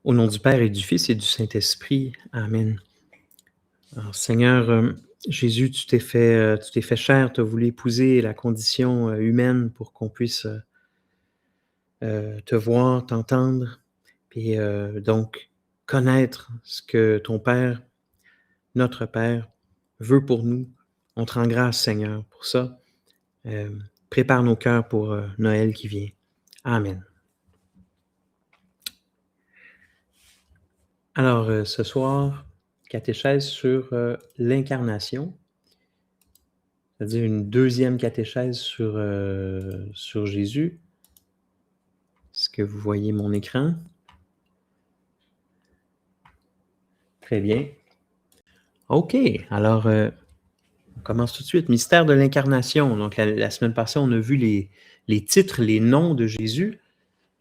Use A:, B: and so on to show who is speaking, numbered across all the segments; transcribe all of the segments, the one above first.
A: Au nom du Père et du Fils et du Saint-Esprit. Amen. Alors, Seigneur, Jésus, tu t'es fait chair, tu as voulu épouser la condition humaine pour qu'on puisse te voir, t'entendre, et donc connaître ce que ton Père, notre Père, veut pour nous. On te rend grâce, Seigneur, pour ça. Prépare nos cœurs pour Noël qui vient. Amen. Alors, ce soir, catéchèse sur l'incarnation, c'est-à-dire une deuxième catéchèse sur Jésus. Est-ce que vous voyez mon écran? Très bien. OK, alors on commence tout de suite. Mystère de l'incarnation. Donc, la semaine passée, on a vu les titres, les noms de Jésus.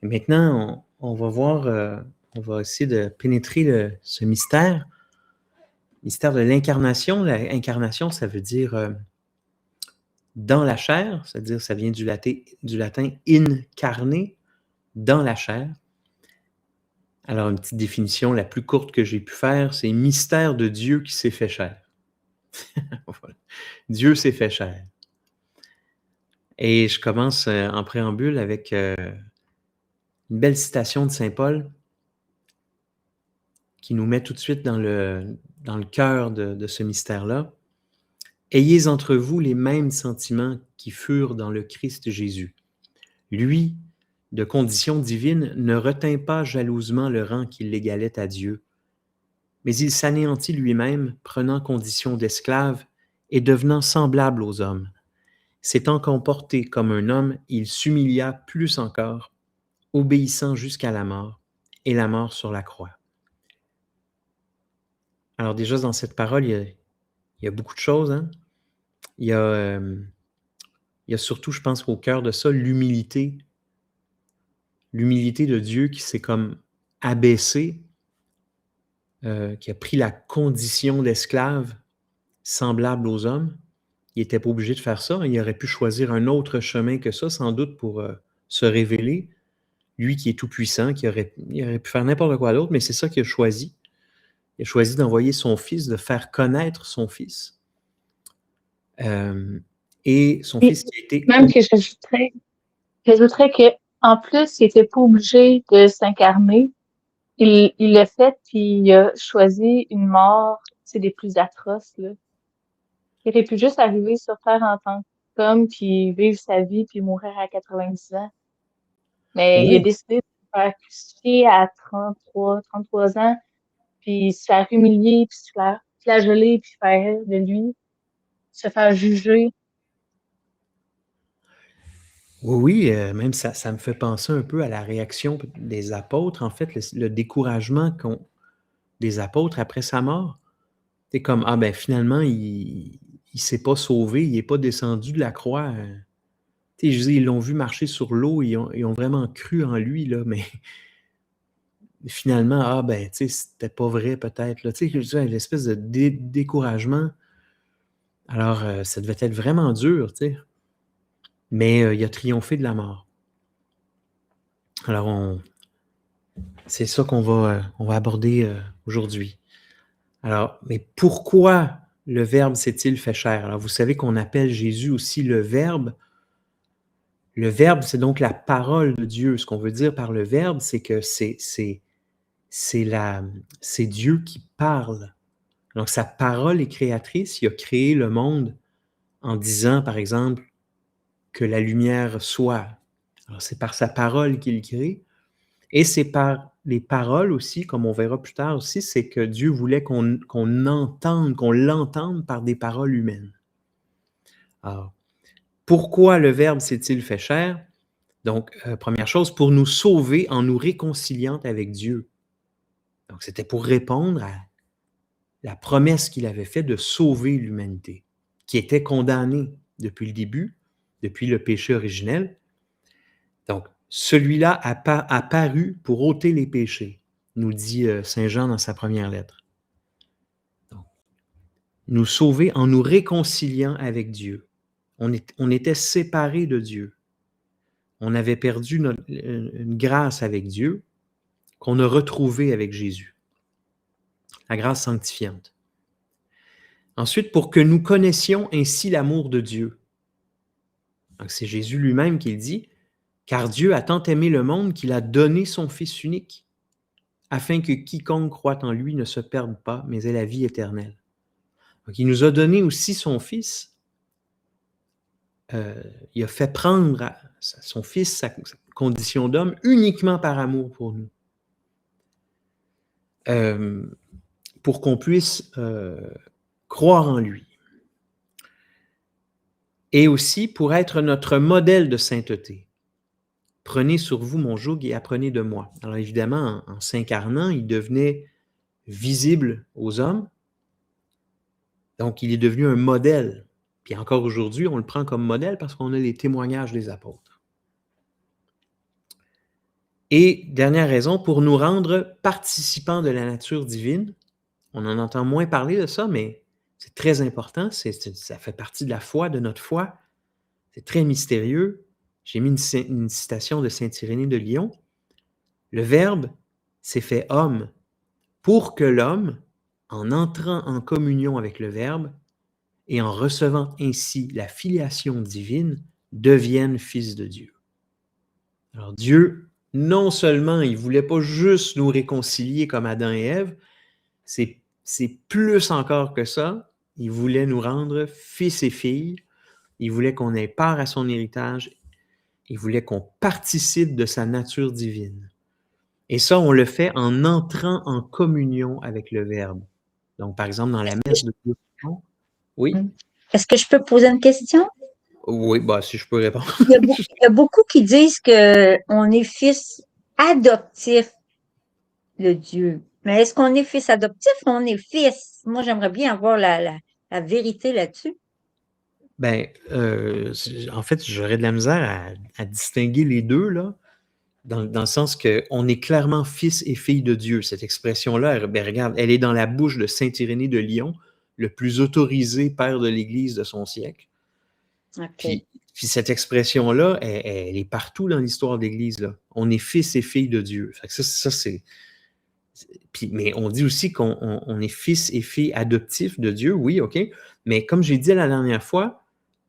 A: Et maintenant, on va voir, on va essayer de pénétrer ce mystère. Mystère de l'incarnation. L'incarnation, ça veut dire dans la chair, c'est-à-dire ça vient du latin incarné, dans la chair. Alors, une petite définition la plus courte que j'ai pu faire, c'est mystère de Dieu qui s'est fait chair. Voilà. Dieu s'est fait chair. Et je commence en préambule avec une belle citation de saint Paul qui nous met tout de suite dans le cœur de ce mystère-là. Ayez entre vous les mêmes sentiments qui furent dans le Christ Jésus. Lui, de condition divine, ne retint pas jalousement le rang qui l'égalait à Dieu, mais il s'anéantit lui-même, prenant condition d'esclave et devenant semblable aux hommes. S'étant comporté comme un homme, il s'humilia plus encore, obéissant jusqu'à la mort, et la mort sur la croix. Alors déjà, dans cette parole, il y a beaucoup de choses. Hein? Il y a surtout, je pense, au cœur de ça, l'humilité. L'humilité de Dieu qui s'est comme abaissé, qui a pris la condition d'esclave semblable aux hommes. Il n'était pas obligé de faire ça. Il aurait pu choisir un autre chemin que ça, sans doute, pour se révéler. Lui qui est tout-puissant, il aurait pu faire n'importe quoi d'autre, mais c'est ça qu'il a choisi. Il a choisi d'envoyer son Fils, de faire connaître son Fils. Et son Fils qui a été...
B: Même que j'ajouterais qu'en plus, il n'était pas obligé de s'incarner. Il l'a fait, puis il a choisi une mort, c'est des plus atroces, là. Il aurait pu juste arriver sur Terre en tant qu'homme, puis vivre sa vie, puis mourir à 90 ans. Mais il a
A: Oui,
B: décidé de se faire crucifier à 33 ans, puis se faire humilier, puis se faire flageoler, puis faire de lui, se faire juger.
A: oui, même ça me fait penser un peu à la réaction des apôtres, en fait, le découragement des apôtres après sa mort. C'est comme, ah ben finalement, il s'est pas sauvé, il n'est pas descendu de la croix. Tu sais, je veux dire, ils l'ont vu marcher sur l'eau, ils ont vraiment cru en lui, là, mais finalement, ah ben, tu sais, c'était pas vrai peut-être, là. Tu sais, je veux dire, l'espèce de découragement. Alors, ça devait être vraiment dur, tu sais. Mais il a triomphé de la mort. Alors, c'est ça qu'on va aborder aujourd'hui. Alors, mais pourquoi le Verbe s'est-il fait chair? Alors, vous savez qu'on appelle Jésus aussi le Verbe. Le Verbe, c'est donc la parole de Dieu. Ce qu'on veut dire par le Verbe, c'est que c'est Dieu qui parle. Donc, sa parole est créatrice. Il a créé le monde en disant, par exemple, que la lumière soit. Alors, c'est par sa parole qu'il crée. Et c'est par les paroles aussi, comme on verra plus tard aussi, c'est que Dieu voulait qu'on l'entende par des paroles humaines. Alors, pourquoi le Verbe s'est-il fait chair? Donc, première chose, pour nous sauver en nous réconciliant avec Dieu. Donc, c'était pour répondre à la promesse qu'il avait faite de sauver l'humanité, qui était condamnée depuis le début, depuis le péché originel. Donc, celui-là a paru pour ôter les péchés, nous dit saint Jean dans sa première lettre. Donc, nous sauver en nous réconciliant avec Dieu. On était séparés de Dieu. On avait perdu une grâce avec Dieu. qu'on a retrouvée avec Jésus. La grâce sanctifiante. Ensuite, pour que nous connaissions ainsi l'amour de Dieu. Donc, c'est Jésus lui-même qui le dit, « Car Dieu a tant aimé le monde qu'il a donné son Fils unique, afin que quiconque croit en lui ne se perde pas, mais ait la vie éternelle. » Donc, il nous a donné aussi son Fils. Il a fait prendre son Fils sa condition d'homme uniquement par amour pour nous. Pour qu'on puisse croire en lui. Et aussi pour être notre modèle de sainteté. Prenez sur vous mon joug et apprenez de moi. Alors évidemment, en s'incarnant, il devenait visible aux hommes. Donc, il est devenu un modèle. Puis encore aujourd'hui, on le prend comme modèle parce qu'on a les témoignages des apôtres. Et dernière raison, pour nous rendre participants de la nature divine. On en entend moins parler de ça, mais c'est très important. Ça fait partie de la foi, de notre foi. C'est très mystérieux. J'ai mis une citation de saint Irénée de Lyon. Le Verbe s'est fait homme pour que l'homme, en entrant en communion avec le Verbe et en recevant ainsi la filiation divine, devienne fils de Dieu. Alors Dieu, non seulement il ne voulait pas juste nous réconcilier comme Adam et Ève, c'est plus encore que ça. Il voulait nous rendre fils et filles. Il voulait qu'on ait part à son héritage. Il voulait qu'on participe de sa nature divine. Et ça, on le fait en entrant en communion avec le Verbe. Donc, par exemple, dans la messe de Dieu. Oui?
C: Est-ce que je peux poser une question?
A: Oui, bah, si je peux répondre.
C: Il y a beaucoup qui disent qu'on est fils adoptif de Dieu. Mais est-ce qu'on est fils adoptif ou on est fils? Moi, j'aimerais bien avoir la vérité là-dessus.
A: Ben, en fait, j'aurais de la misère à distinguer les deux, là, dans le sens qu'on est clairement fils et fille de Dieu. Cette expression-là, ben, regarde, elle est dans la bouche de saint Irénée de Lyon, le plus autorisé père de l'Église de son siècle.
C: Okay.
A: Puis cette expression-là, elle est partout dans l'histoire de l'Église, là. On est fils et fille de Dieu. Fait que ça c'est... mais on dit aussi qu'on est fils et fille adoptifs de Dieu, oui, OK. Mais comme j'ai dit la dernière fois,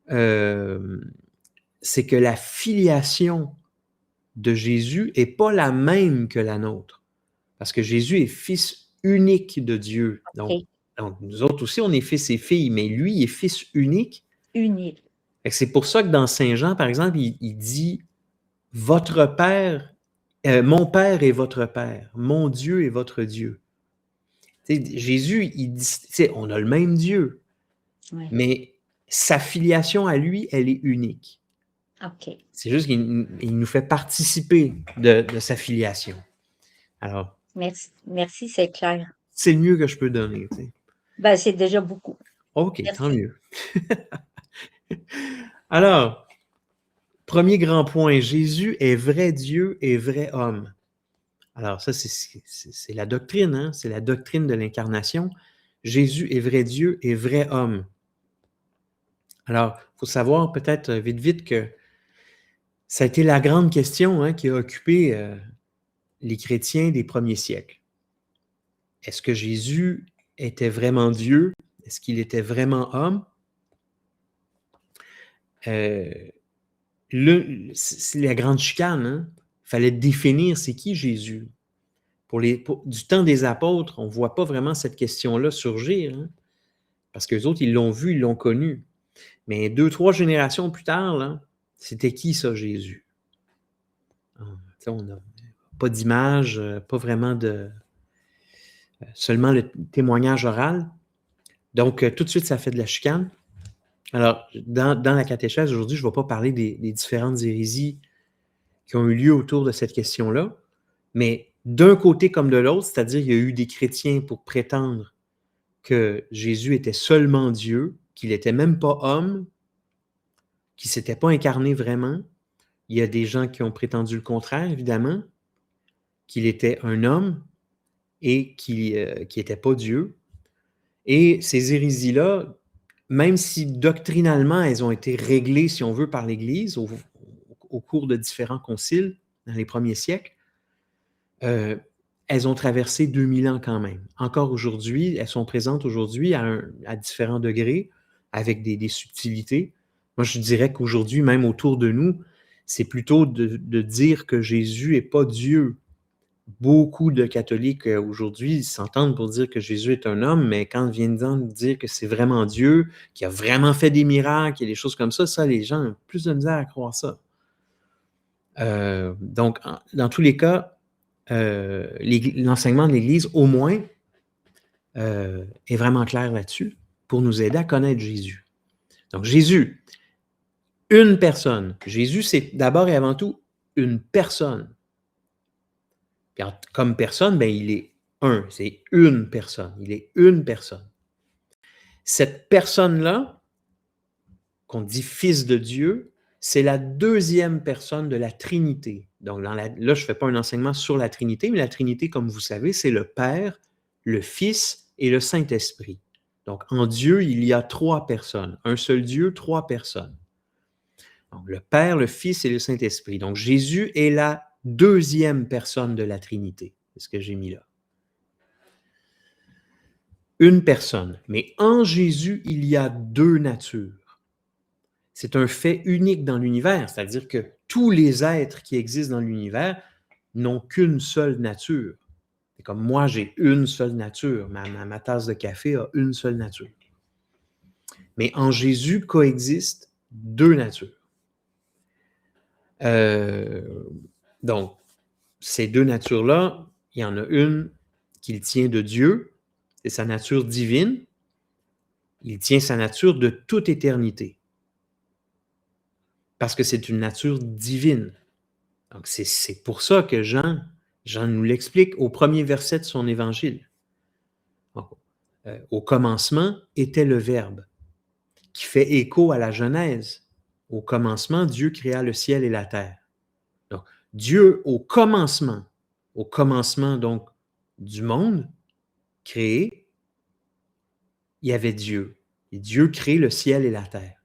A: c'est que la filiation de Jésus n'est pas la même que la nôtre. Parce que Jésus est fils unique de Dieu. Donc, nous autres aussi, on est fils et filles, mais lui, il est fils unique.
C: Unique.
A: C'est pour ça que dans Saint Jean, par exemple, il dit « Votre Père, mon Père est votre Père, mon Dieu est votre Dieu. » Jésus, il dit, on a le même Dieu, mais sa filiation à lui, elle est unique.
C: Okay.
A: C'est juste qu'il nous fait participer de sa filiation. Alors,
C: merci, c'est clair.
A: C'est le mieux que je peux donner.
C: Ben, c'est déjà beaucoup.
A: OK,
C: merci.
A: Tant mieux. Alors, premier grand point, Jésus est vrai Dieu et vrai homme. Alors ça, c'est la doctrine, hein? C'est la doctrine de l'incarnation. Jésus est vrai Dieu et vrai homme. Alors, il faut savoir peut-être vite que ça a été la grande question, hein, qui a occupé les chrétiens des premiers siècles. Est-ce que Jésus était vraiment Dieu? Est-ce qu'il était vraiment homme? C'est la grande chicane. Hein? Il fallait définir c'est qui Jésus. Du temps des apôtres, on ne voit pas vraiment cette question-là surgir. Hein? Parce qu'eux autres, ils l'ont vu, ils l'ont connu. Mais 2-3 générations plus tard, là, c'était qui ça, Jésus? On n'a pas d'image, pas vraiment seulement le témoignage oral. Donc, tout de suite, ça fait de la chicane. Alors, dans la catéchèse aujourd'hui, je ne vais pas parler des différentes hérésies qui ont eu lieu autour de cette question-là, mais d'un côté comme de l'autre, c'est-à-dire qu'il y a eu des chrétiens pour prétendre que Jésus était seulement Dieu, qu'il n'était même pas homme, qu'il ne s'était pas incarné vraiment. Il y a des gens qui ont prétendu le contraire, évidemment, qu'il était un homme et qu'il n'était pas Dieu. Et ces hérésies-là, même si doctrinalement, elles ont été réglées, si on veut, par l'Église au cours de différents conciles dans les premiers siècles, elles ont traversé 2000 ans quand même. Encore aujourd'hui, elles sont présentes aujourd'hui à différents degrés, avec des subtilités. Moi, je dirais qu'aujourd'hui, même autour de nous, c'est plutôt de dire que Jésus n'est pas Dieu. Beaucoup de catholiques aujourd'hui s'entendent pour dire que Jésus est un homme, mais quand viennent dire que c'est vraiment Dieu, qu'il a vraiment fait des miracles et des choses comme ça, les gens ont plus de misère à croire ça. Donc, dans tous les cas, l'enseignement de l'Église, au moins, est vraiment clair là-dessus pour nous aider à connaître Jésus. Donc, Jésus, une personne. Jésus, c'est d'abord et avant tout une personne. Puis, comme personne, ben, il est un, c'est une personne. Il est une personne. Cette personne-là, qu'on dit Fils de Dieu, c'est la deuxième personne de la Trinité. Donc, là, je ne fais pas un enseignement sur la Trinité, mais la Trinité, comme vous savez, c'est le Père, le Fils et le Saint-Esprit. Donc, en Dieu, il y a trois personnes. Un seul Dieu, trois personnes. Donc, le Père, le Fils et le Saint-Esprit. Donc, Jésus est la deuxième personne de la Trinité. C'est ce que j'ai mis là. Une personne. Mais en Jésus, il y a deux natures. C'est un fait unique dans l'univers, c'est-à-dire que tous les êtres qui existent dans l'univers n'ont qu'une seule nature. C'est comme moi, j'ai une seule nature. Ma tasse de café a une seule nature. Mais en Jésus coexistent deux natures. Donc, ces deux natures-là, il y en a une qu'il tient de Dieu, c'est sa nature divine. Il tient sa nature de toute éternité. Parce que c'est une nature divine. Donc, c'est pour ça que Jean nous l'explique au premier verset de son évangile. Donc, au commencement était le Verbe, qui fait écho à la Genèse. Au commencement, Dieu créa le ciel et la terre. Donc, Dieu, au commencement donc du monde créé, il y avait Dieu. Et Dieu crée le ciel et la terre.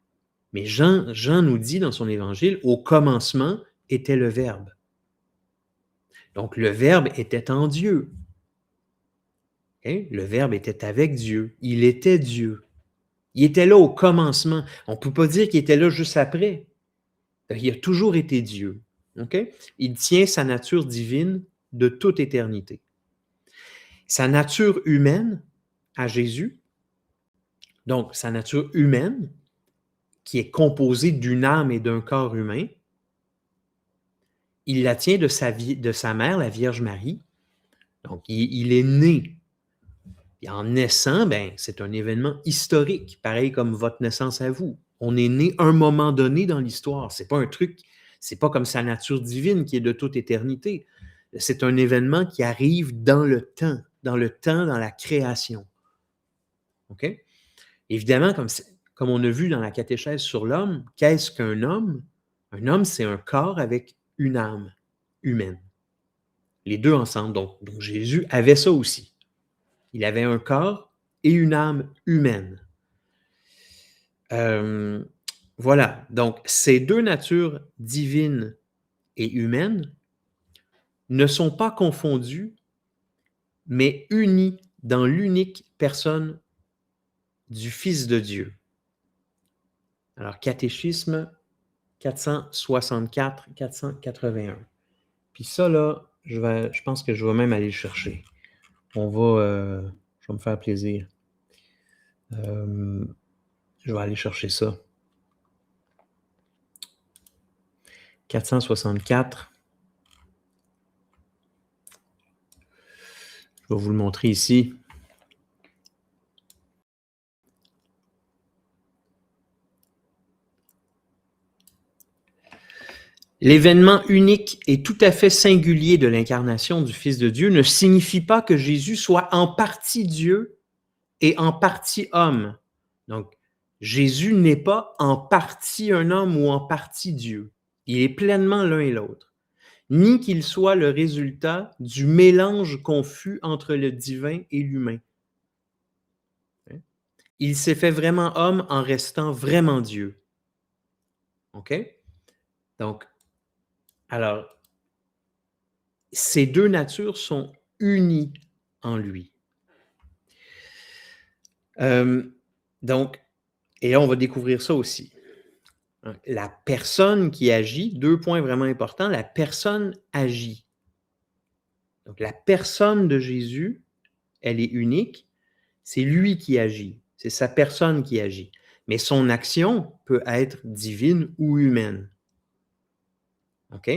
A: Mais Jean nous dit dans son évangile, au commencement était le Verbe. Donc, le Verbe était en Dieu. Okay? Le Verbe était avec Dieu. Il était Dieu. Il était là au commencement. On ne peut pas dire qu'il était là juste après. Il a toujours été Dieu. Okay? Il tient sa nature divine de toute éternité. Sa nature humaine à Jésus, donc sa nature humaine, qui est composée d'une âme et d'un corps humain, il la tient de sa mère, la Vierge Marie. Donc, il est né. Et en naissant, ben, c'est un événement historique, pareil comme votre naissance à vous. On est né à un moment donné dans l'histoire. C'est pas un truc, c'est pas comme sa nature divine qui est de toute éternité. C'est un événement qui arrive dans le temps, dans la création. OK? Évidemment, comme on a vu dans la catéchèse sur l'homme, qu'est-ce qu'un homme? Un homme, c'est un corps avec une âme humaine. Les deux ensemble. Donc Jésus avait ça aussi. Il avait un corps et une âme humaine. Voilà. Donc, ces deux natures divines et humaines ne sont pas confondues, mais unies dans l'unique personne du Fils de Dieu. Alors, catéchisme 464-481. Puis ça, là, je pense que je vais même aller le chercher. Je vais me faire plaisir. Je vais aller chercher ça. 464. Je vais vous le montrer ici. L'événement unique et tout à fait singulier de l'incarnation du Fils de Dieu ne signifie pas que Jésus soit en partie Dieu et en partie homme. Donc, Jésus n'est pas en partie un homme ou en partie Dieu. Il est pleinement l'un et l'autre. Ni qu'il soit le résultat du mélange confus entre le divin et l'humain. Il s'est fait vraiment homme en restant vraiment Dieu. OK? Donc, alors, ces deux natures sont unis en lui. Donc, et là, on va découvrir ça aussi. La personne qui agit, 2 points vraiment importants, la personne agit. Donc, la personne de Jésus, elle est unique, c'est lui qui agit, c'est sa personne qui agit. Mais son action peut être divine ou humaine. OK?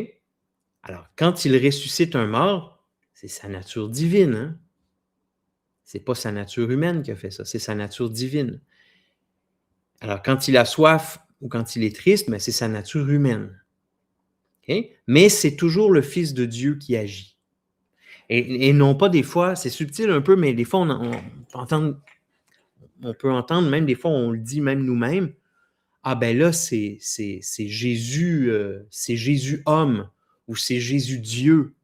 A: Alors, quand il ressuscite un mort, c'est sa nature divine, hein? C'est pas sa nature humaine qui a fait ça, c'est sa nature divine. Alors, quand il a soif ou quand il est triste, mais c'est sa nature humaine. Okay? Mais c'est toujours le Fils de Dieu qui agit. Et non pas des fois, c'est subtil un peu, mais des fois, on peut entendre, même des fois, on le dit même nous-mêmes, ah ben là, c'est Jésus homme ou c'est Jésus Dieu.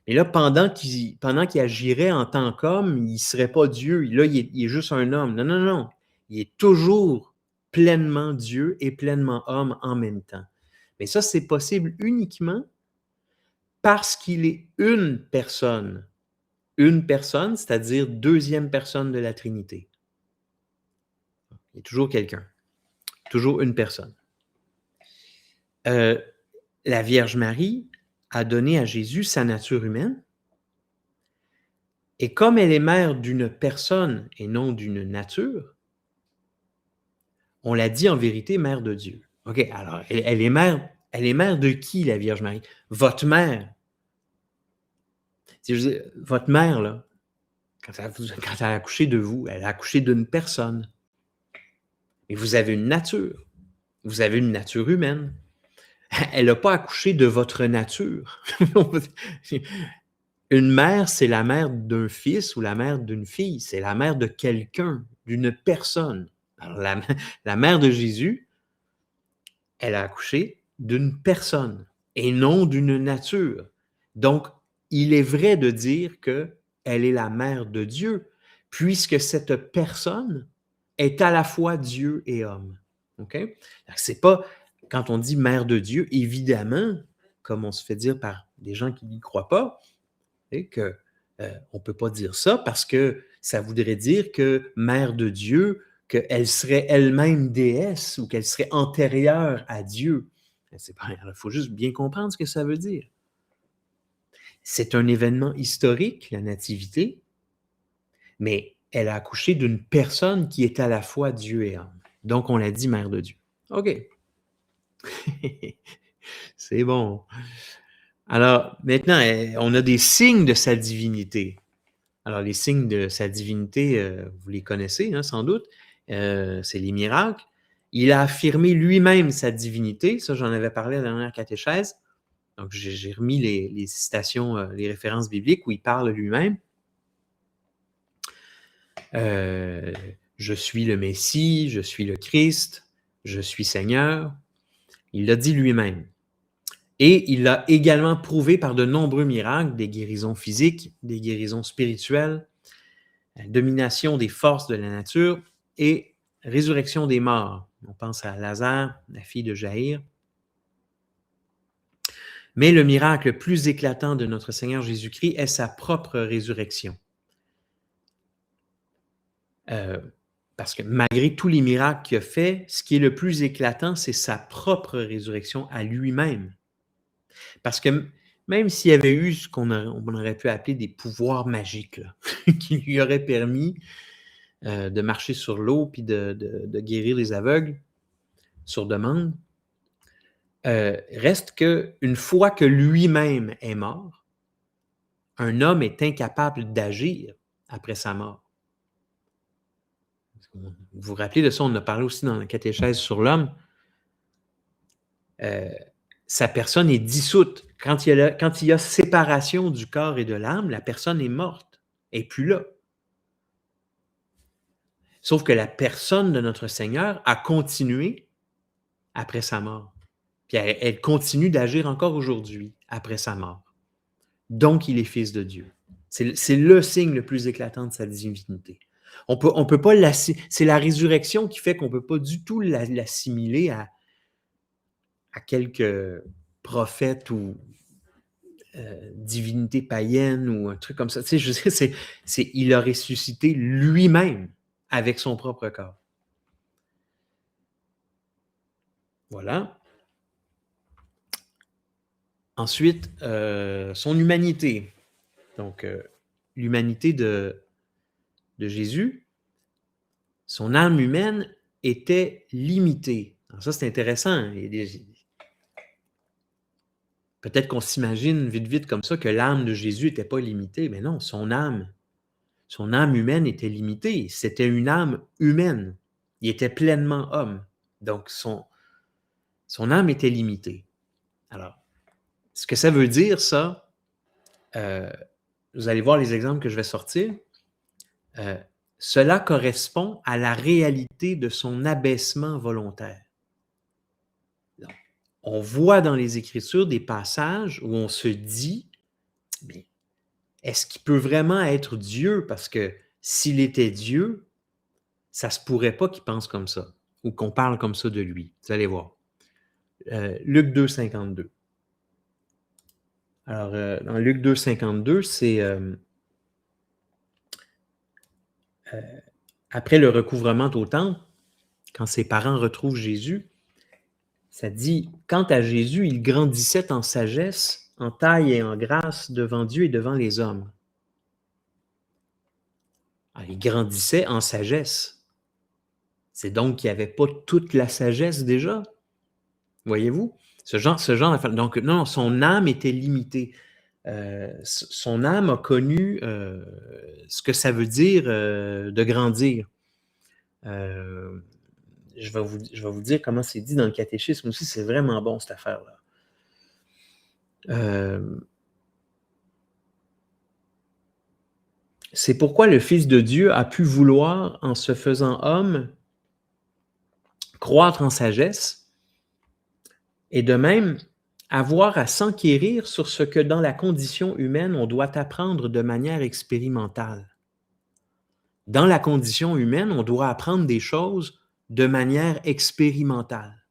A: Mais là, pendant qu'il agirait en tant qu'homme, il ne serait pas Dieu. Là, il est juste un homme. Non, non, non. Il est toujours pleinement Dieu et pleinement homme en même temps. Mais ça, c'est possible uniquement parce qu'il est une personne. Une personne, c'est-à-dire deuxième personne de la Trinité. Il y a toujours quelqu'un. Toujours une personne. La Vierge Marie a donné à Jésus sa nature humaine. Et comme elle est mère d'une personne et non d'une nature, on l'a dit en vérité mère de Dieu. OK, alors elle est mère de qui, la Vierge Marie? Votre mère. Si je dis, votre mère, là, quand elle a accouché de vous, elle a accouché d'une personne. Et vous avez une nature. Vous avez une nature humaine. Elle n'a pas accouché de votre nature. Une mère, c'est la mère d'un fils ou la mère d'une fille. C'est la mère de quelqu'un, d'une personne. Alors, la mère de Jésus, elle a accouché d'une personne et non d'une nature. Donc, il est vrai de dire qu'elle est la mère de Dieu, puisque cette personne est à la fois Dieu et homme. OK? C'est pas, quand on dit mère de Dieu, évidemment, comme on se fait dire par des gens qui n'y croient pas, que on ne peut pas dire ça parce que ça voudrait dire que mère de Dieu, qu'elle serait elle-même déesse ou qu'elle serait antérieure à Dieu. Il faut juste bien comprendre ce que ça veut dire. C'est un événement historique, la nativité, mais elle a accouché d'une personne qui est à la fois Dieu et homme. Donc, on l'a dit mère de Dieu. OK. C'est bon. Alors, maintenant, on a des signes de sa divinité. Alors, les signes de sa divinité, vous les connaissez, hein, sans doute. C'est les miracles. Il a affirmé lui-même sa divinité. Ça, j'en avais parlé à la dernière catéchèse. Donc, j'ai remis les citations, les références bibliques où il parle lui-même. Je suis le Messie, je suis le Christ, je suis Seigneur. Il l'a dit lui-même. Et il l'a également prouvé par de nombreux miracles, des guérisons physiques, des guérisons spirituelles, la domination des forces de la nature et résurrection des morts. On pense à Lazare, la fille de Jaïr. Mais le miracle le plus éclatant de notre Seigneur Jésus-Christ est sa propre résurrection. Parce que malgré tous les miracles qu'il a fait, ce qui est le plus éclatant, c'est sa propre résurrection à lui-même. Parce que même s'il y avait eu ce qu'on aurait pu appeler des pouvoirs magiques, là, qui lui auraient permis de marcher sur l'eau puis de guérir les aveugles sur demande, reste qu'une fois que lui-même est mort, un homme est incapable d'agir après sa mort. Vous vous rappelez de ça, on en a parlé aussi dans la catéchèse sur l'homme. Sa personne est dissoute. Quand il y a séparation du corps et de l'âme, la personne est morte, elle n'est plus là. Sauf que la personne de notre Seigneur a continué après sa mort. Puis elle continue d'agir encore aujourd'hui, après sa mort. Donc, il est fils de Dieu. C'est le signe le plus éclatant de sa divinité. On peut pas c'est la résurrection qui fait qu'on ne peut pas du tout l'assimiler à quelques prophètes ou divinité païenne ou un truc comme ça. Tu sais, je sais, il a ressuscité lui-même avec son propre corps. Voilà. Ensuite, son humanité. Donc, l'humanité de Jésus, son âme humaine était limitée. Alors ça, c'est intéressant. Peut-être qu'on s'imagine vite comme ça que l'âme de Jésus n'était pas limitée, mais non, son âme humaine était limitée. C'était une âme humaine. Il était pleinement homme. Donc, son âme était limitée. Alors, ce que ça veut dire, ça, vous allez voir les exemples que je vais sortir, cela correspond à la réalité de son abaissement volontaire. Donc, on voit dans les Écritures des passages où on se dit, mais est-ce qu'il peut vraiment être Dieu? Parce que s'il était Dieu, ça se pourrait pas qu'il pense comme ça ou qu'on parle comme ça de lui. Vous allez voir. Luc 2, 52. Alors, dans Luc 2, 52, c'est après le recouvrement au temple, quand ses parents retrouvent Jésus, ça dit, quant à Jésus, il grandissait en sagesse, en taille et en grâce devant Dieu et devant les hommes. Alors, il grandissait en sagesse. C'est donc qu'il n'y avait pas toute la sagesse déjà. Voyez-vous? Ce genre d'affaire. Donc, non, son âme était limitée. Son âme a connu ce que ça veut dire de grandir. Je vais vous dire comment c'est dit dans le catéchisme aussi. C'est vraiment bon, cette affaire-là. C'est pourquoi le Fils de Dieu a pu vouloir, en se faisant homme, croître en sagesse, et de même avoir à s'enquérir sur ce que dans la condition humaine on doit apprendre de manière expérimentale. Dans la condition humaine, on doit apprendre des choses de manière expérimentale.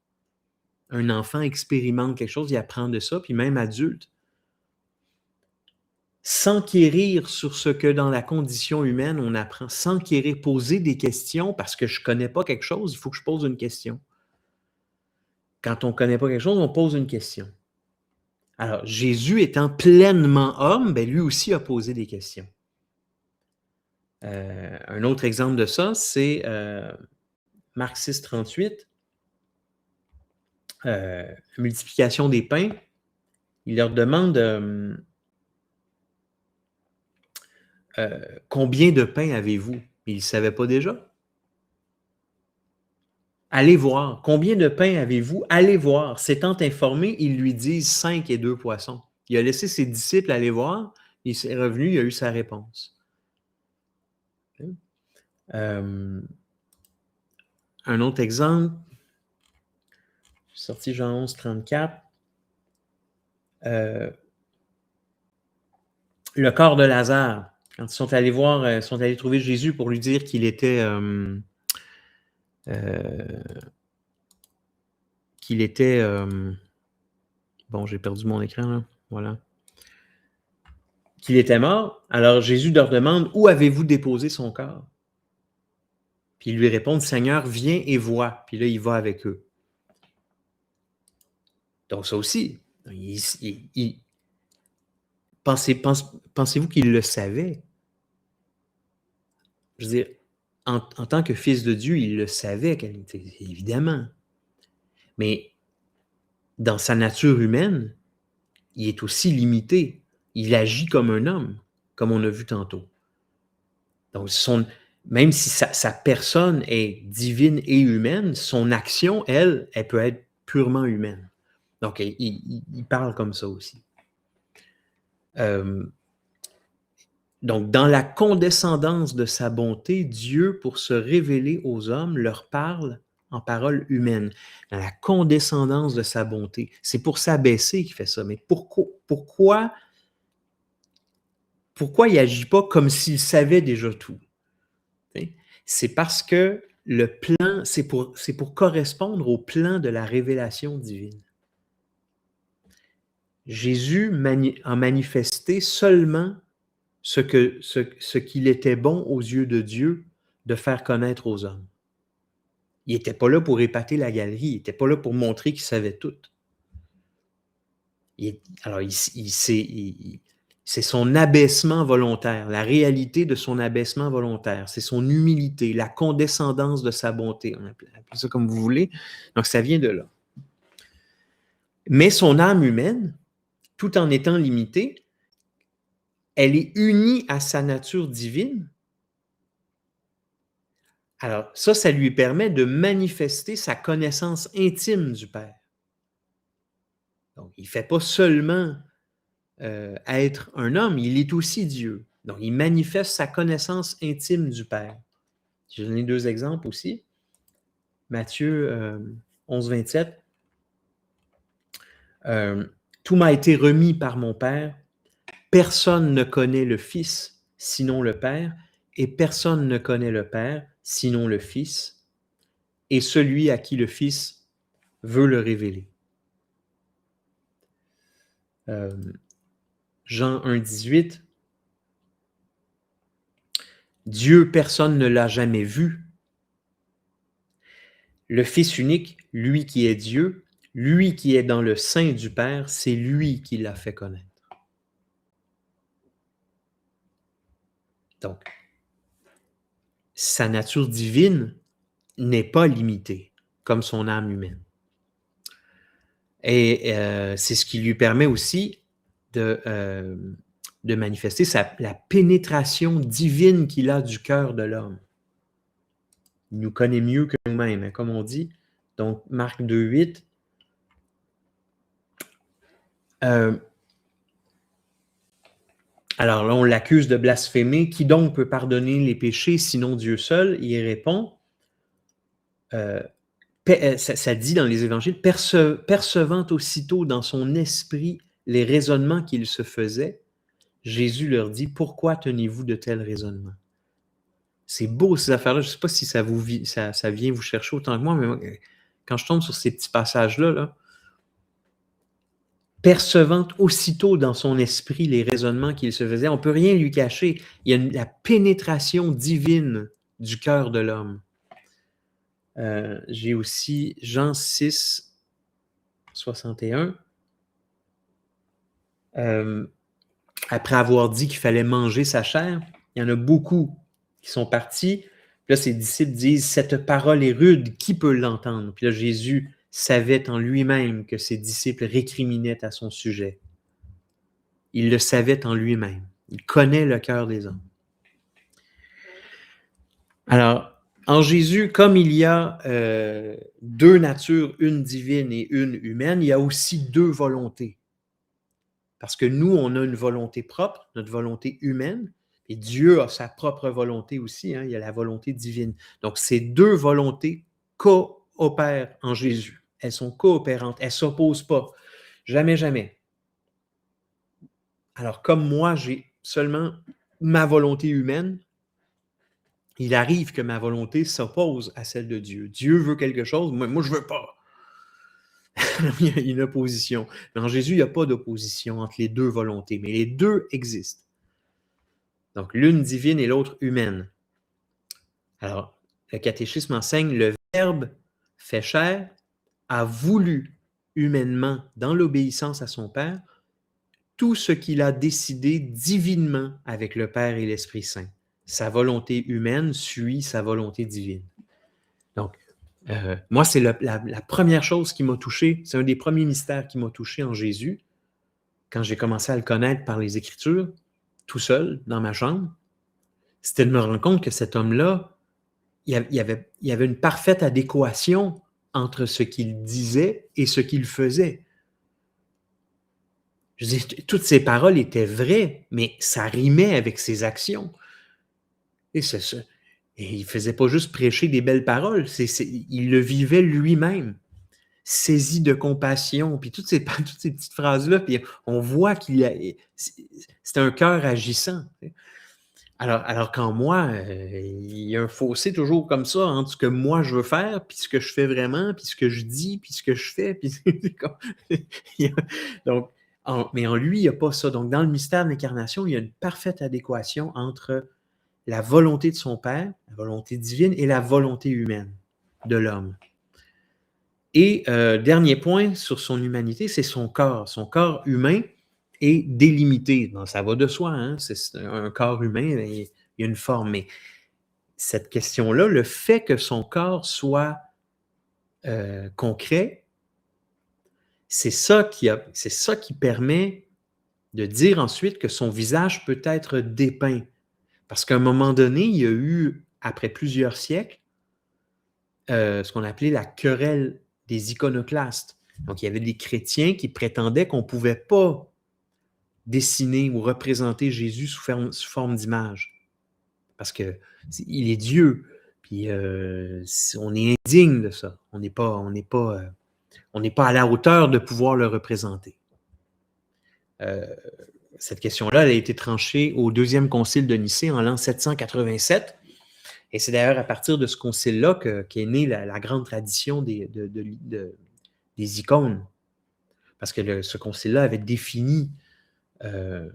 A: Un enfant expérimente quelque chose, il apprend de ça, puis même adulte. S'enquérir sur ce que dans la condition humaine on apprend, s'enquérir, poser des questions parce que je ne connais pas quelque chose, il faut que je pose une question. Quand on ne connaît pas quelque chose, on pose une question. Alors, Jésus étant pleinement homme, ben lui aussi a posé des questions. Un autre exemple de ça, c'est Marc 6, 38, multiplication des pains. Il leur demande combien de pains avez-vous? Ils ne savaient pas déjà. Allez voir. Combien de pains avez-vous? Allez voir. S'étant informé, ils lui disent 5 et 2 poissons. Il a laissé ses disciples aller voir. Il s'est revenu, il a eu sa réponse. Un autre exemple, je suis sorti Jean 11, 34. Le corps de Lazare, quand ils sont allés voir, ils sont allés trouver Jésus pour lui dire qu'il était bon, j'ai perdu mon écran là, voilà. Qu'il était mort. Alors Jésus leur demande, où avez-vous déposé son corps? Puis ils lui répondent, Seigneur, viens et vois. Puis là, il va avec eux. Donc ça aussi, pensez-vous qu'il le savait? Je veux dire, en tant que fils de Dieu, il le savait, évidemment. Mais dans sa nature humaine, il est aussi limité. Il agit comme un homme, comme on a vu tantôt. Donc, même si sa personne est divine et humaine, son action, elle peut être purement humaine. Donc, il parle comme ça aussi. Donc, dans la condescendance de sa bonté, Dieu, pour se révéler aux hommes, leur parle en parole humaine. Dans la condescendance de sa bonté. C'est pour s'abaisser qu'il fait ça. Mais pourquoi il n'agit pas comme s'il savait déjà tout? C'est parce que le plan, c'est pour correspondre au plan de la révélation divine. Jésus a manifesté seulement ce qu'il était bon aux yeux de Dieu de faire connaître aux hommes. Il n'était pas là pour épater la galerie, il n'était pas là pour montrer qu'il savait tout. C'est son abaissement volontaire, la réalité de son abaissement volontaire, c'est son humilité, la condescendance de sa bonté, on appelle ça comme vous voulez. Donc, ça vient de là. Mais son âme humaine, tout en étant limitée, elle est unie à sa nature divine. Alors, ça lui permet de manifester sa connaissance intime du Père. Donc, il ne fait pas seulement être un homme, il est aussi Dieu. Donc, il manifeste sa connaissance intime du Père. J'ai donné 2 exemples aussi. Matthieu 11, 27. Tout m'a été remis par mon Père. Personne ne connaît le Fils sinon le Père, et personne ne connaît le Père sinon le Fils, et celui à qui le Fils veut le révéler. Jean 1, 18. Dieu, personne ne l'a jamais vu. Le Fils unique, lui qui est Dieu, lui qui est dans le sein du Père, c'est lui qui l'a fait connaître. Donc, sa nature divine n'est pas limitée, comme son âme humaine. Et c'est ce qui lui permet aussi de manifester la pénétration divine qu'il a du cœur de l'homme. Il nous connaît mieux que nous-mêmes, hein, comme on dit. Donc, Marc 2, 8. Alors là, on l'accuse de blasphémer. Qui donc peut pardonner les péchés, sinon Dieu seul? Il répond, ça dit dans les évangiles, percevant aussitôt dans son esprit les raisonnements qu'il se faisait, Jésus leur dit, pourquoi tenez-vous de tels raisonnements? C'est beau ces affaires-là. Je ne sais pas si ça vient vous chercher autant que moi, mais moi, quand je tombe sur ces petits passages-là, percevant aussitôt dans son esprit les raisonnements qu'il se faisait, on ne peut rien lui cacher. Il y a la pénétration divine du cœur de l'homme. J'ai aussi Jean 6, 61. Après avoir dit qu'il fallait manger sa chair, il y en a beaucoup qui sont partis. Puis là, ses disciples disent, cette parole est rude, qui peut l'entendre? Puis là, Jésus savait en lui-même que ses disciples récriminaient à son sujet. Il le savait en lui-même. Il connaît le cœur des hommes. Alors, en Jésus, comme il y a 2 natures, une divine et une humaine, il y a aussi 2 volontés. Parce que nous, on a une volonté propre, notre volonté humaine, et Dieu a sa propre volonté aussi, hein, il y a la volonté divine. Donc, ces 2 volontés coopèrent en Jésus. Elles sont coopérantes, elles ne s'opposent pas. Jamais, jamais. Alors, comme moi, j'ai seulement ma volonté humaine, il arrive que ma volonté s'oppose à celle de Dieu. Dieu veut quelque chose, moi je ne veux pas. Il y a une opposition. Mais en Jésus, il n'y a pas d'opposition entre les 2 volontés, mais les 2 existent. Donc, l'une divine et l'autre humaine. Alors, le catéchisme enseigne, le Verbe fait chair a voulu humainement, dans l'obéissance à son Père, tout ce qu'il a décidé divinement avec le Père et l'Esprit Saint. Sa volonté humaine suit sa volonté divine. Donc, moi, c'est la première chose qui m'a touché, c'est un des premiers mystères qui m'a touché en Jésus, quand j'ai commencé à le connaître par les Écritures, tout seul, dans ma chambre, c'était de me rendre compte que cet homme-là, il y avait une parfaite adéquation entre ce qu'il disait et ce qu'il faisait. Je veux dire, toutes ses paroles étaient vraies, mais ça rimait avec ses actions. Et c'est ça. Et il ne faisait pas juste prêcher des belles paroles, il le vivait lui-même, saisi de compassion, puis toutes ces petites phrases-là, puis on voit c'est un cœur agissant. Alors qu'en moi, il y a un fossé toujours comme ça entre ce que moi je veux faire, puis ce que je fais vraiment, puis ce que je dis, puis ce que je fais. Puis donc, Mais en lui, il n'y a pas ça. Donc, dans le mystère de l'incarnation, il y a une parfaite adéquation entre la volonté de son Père, la volonté divine, et la volonté humaine de l'homme. Et dernier point sur son humanité, c'est son corps. Son corps humain est délimité. Bon, ça va de soi, hein? C'est un corps humain, il y a une forme. Mais cette question-là, le fait que son corps soit concret, c'est ça qui permet de dire ensuite que son visage peut être dépeint. Parce qu'à un moment donné, il y a eu, après plusieurs siècles, ce qu'on appelait la querelle des iconoclastes. Donc, il y avait des chrétiens qui prétendaient qu'on ne pouvait pas dessiner ou représenter Jésus sous forme d'image. Parce qu'il est Dieu. Puis on est indigne de ça. On n'est pas à la hauteur de pouvoir le représenter. Cette question-là, elle a été tranchée au deuxième concile de Nicée en l'an 787. Et c'est d'ailleurs à partir de ce concile-là qu'est née la grande tradition des icônes. Parce que ce concile-là avait défini ce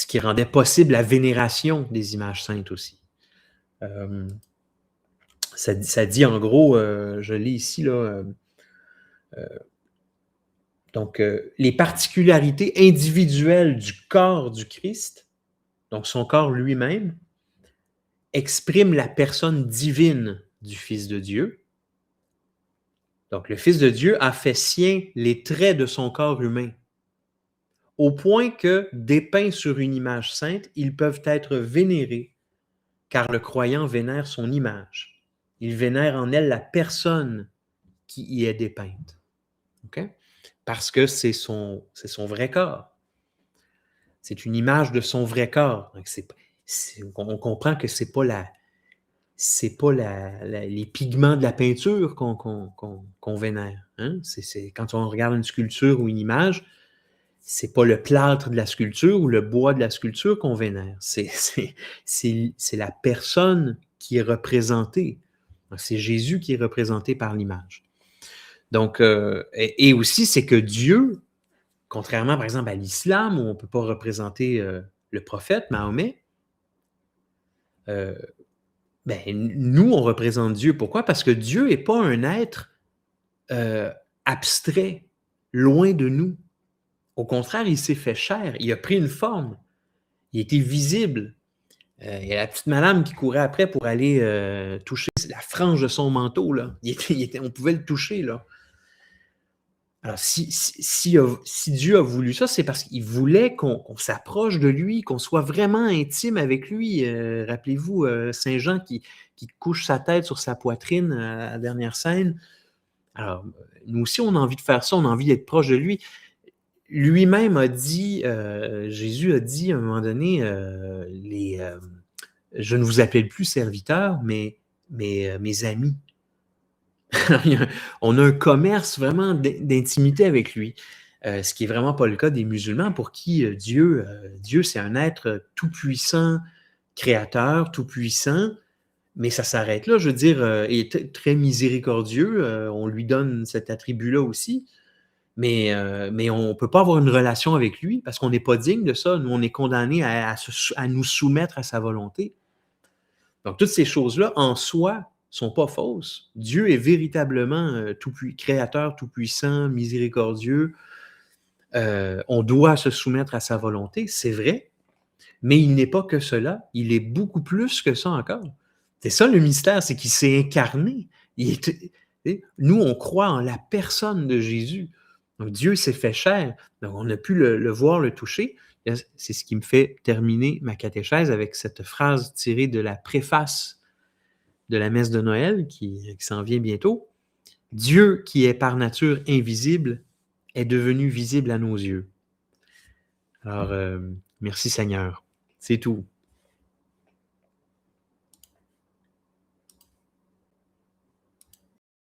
A: qui rendait possible la vénération des images saintes aussi. Ça dit en gros, je lis ici, là, donc les particularités individuelles du corps du Christ, donc son corps lui-même, exprime la personne divine du Fils de Dieu. Donc, le Fils de Dieu a fait sien les traits de son corps humain, au point que, dépeints sur une image sainte, ils peuvent être vénérés, car le croyant vénère son image. Il vénère en elle la personne qui y est dépeinte. Okay? Parce que c'est son vrai corps. C'est une image de son vrai corps. Donc on comprend que c'est pas les pigments de la peinture qu'on vénère. Hein? Quand on regarde une sculpture ou une image, c'est pas le plâtre de la sculpture ou le bois de la sculpture qu'on vénère. C'est la personne qui est représentée. C'est Jésus qui est représenté par l'image. Donc, et aussi, c'est que Dieu, contrairement par exemple à l'islam, où on ne peut pas représenter le prophète, Mahomet, nous, on représente Dieu. Pourquoi? Parce que Dieu n'est pas un être abstrait, loin de nous. Au contraire, il s'est fait chair, il a pris une forme, il était visible. Il y a la petite madame qui courait après pour aller toucher la frange de son manteau. Là. On pouvait le toucher. Là. Alors, si Dieu a voulu ça, c'est parce qu'il voulait qu'on s'approche de lui, qu'on soit vraiment intime avec lui. Rappelez-vous, Saint Jean qui couche sa tête sur sa poitrine à la dernière scène. Alors, nous aussi, on a envie de faire ça, on a envie d'être proche de lui. Lui-même a dit, Jésus a dit à un moment donné, je ne vous appelle plus serviteurs, mais mes amis. On a un commerce vraiment d'intimité avec lui, ce qui n'est vraiment pas le cas des musulmans pour qui Dieu, c'est un être tout-puissant, créateur, tout-puissant, mais ça s'arrête là. Je veux dire, il est très miséricordieux, on lui donne cet attribut-là aussi, mais on ne peut pas avoir une relation avec lui parce qu'on n'est pas digne de ça. Nous, on est condamnés à nous soumettre à sa volonté. Donc, toutes ces choses-là, en soi, sont pas fausses. Dieu est véritablement créateur, tout-puissant, miséricordieux. On doit se soumettre à sa volonté, c'est vrai, mais il n'est pas que cela. Il est beaucoup plus que ça encore. C'est ça le mystère, c'est qu'il s'est incarné. Nous, on croit en la personne de Jésus. Donc, Dieu s'est fait chair. Donc, on a pu le voir, le toucher. C'est ce qui me fait terminer ma catéchèse avec cette phrase tirée de la préface de la messe de Noël qui s'en vient bientôt. Dieu qui est par nature invisible est devenu visible à nos yeux. Alors, merci Seigneur. C'est tout.